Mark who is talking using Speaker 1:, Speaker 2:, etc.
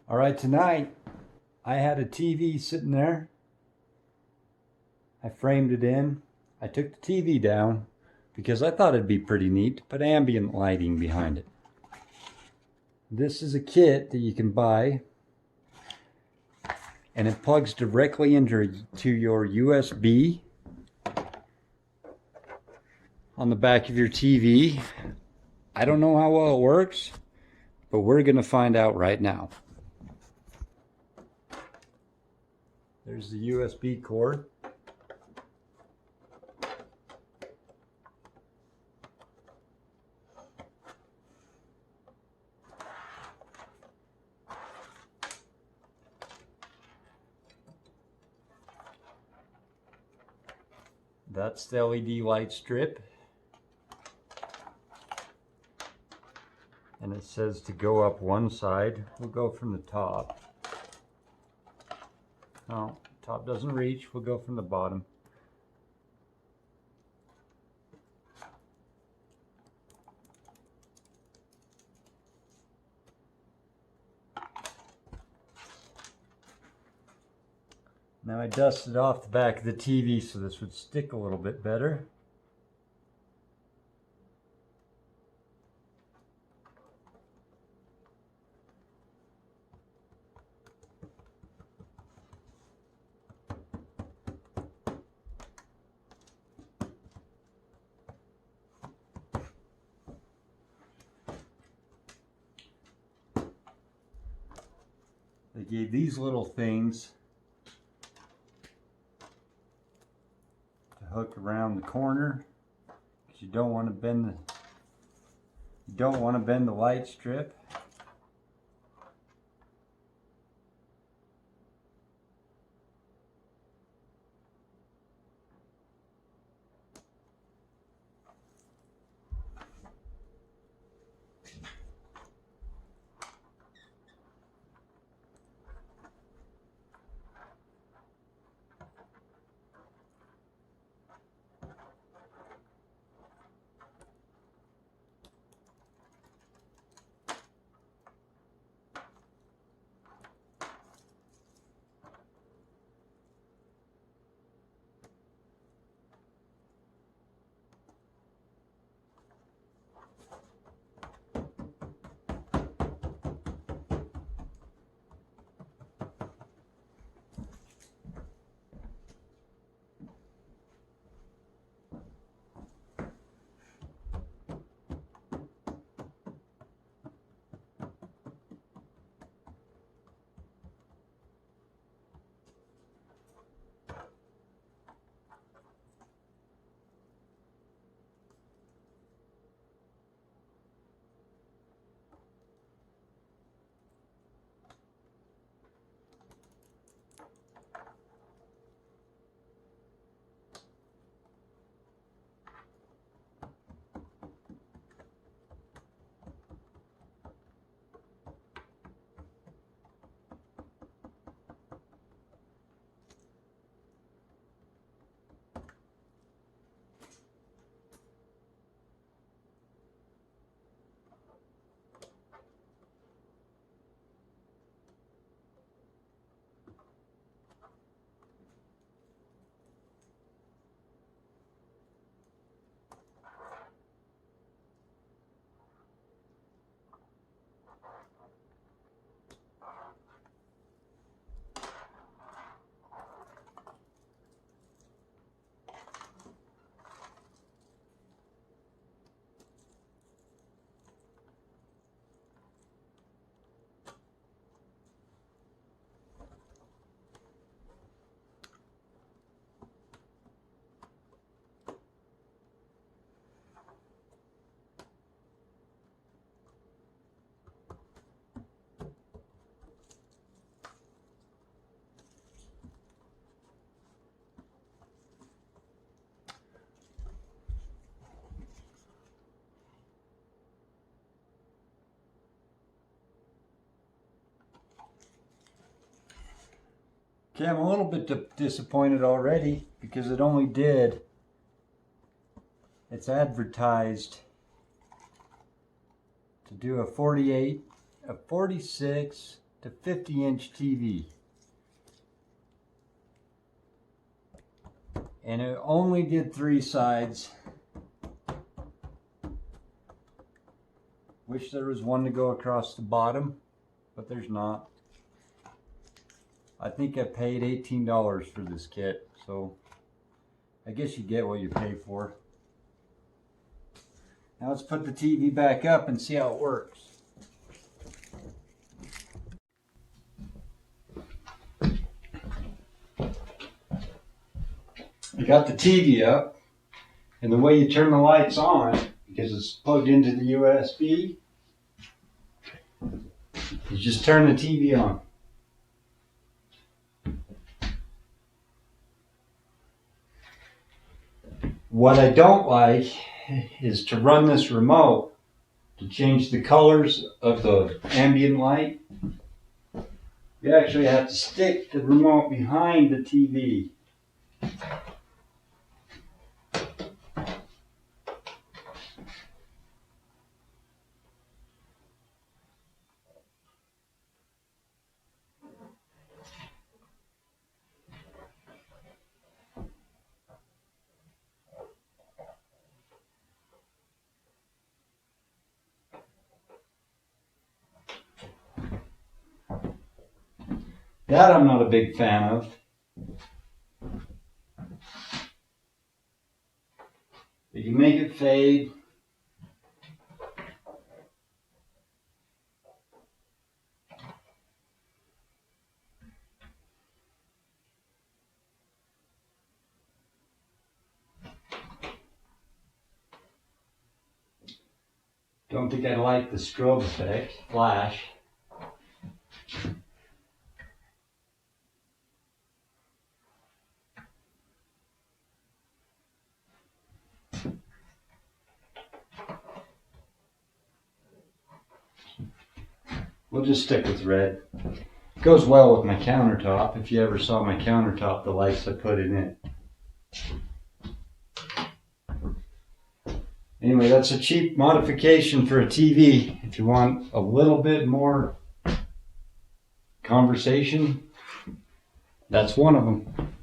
Speaker 1: All right, tonight I had a TV sitting there. I framed it in. I took the TV down because I thought it'd be pretty neat to put ambient lighting behind it. This is a kit that you can buy, and it plugs directly into your USB on the back of your TV. I don't know how well it works, but we're going to find out right now. There's the USB cord. That's the LED light strip. And it says to go up one side. We'll go from the top. No, top doesn't reach. We'll go from the bottom. Now I dusted off the back of the TV so this would stick a little bit better. They gave these little things to hook around the corner because you don't want to bend the light strip. Okay, I'm a little bit disappointed already because it's advertised to do a 48, a 46 to 50-inch TV. And it only did 3 sides. Wish there was one to go across the bottom, but there's not. I think I paid $18 for this kit, so I guess you get what you pay for. Now let's put the TV back up and see how it works. I got the TV up, and the way you turn the lights on, because it's plugged into the USB, you just turn the TV on. What I don't like is to run this remote to change the colors of the ambient light. You actually have to stick the remote behind the TV. That I'm not a big fan of. You can make it fade. Don't think I like the strobe effect, flash. We'll just stick with red. It goes well with my countertop. If you ever saw my countertop, the lights I put in it. Anyway, that's a cheap modification for a TV. If you want a little bit more conversation, that's one of them.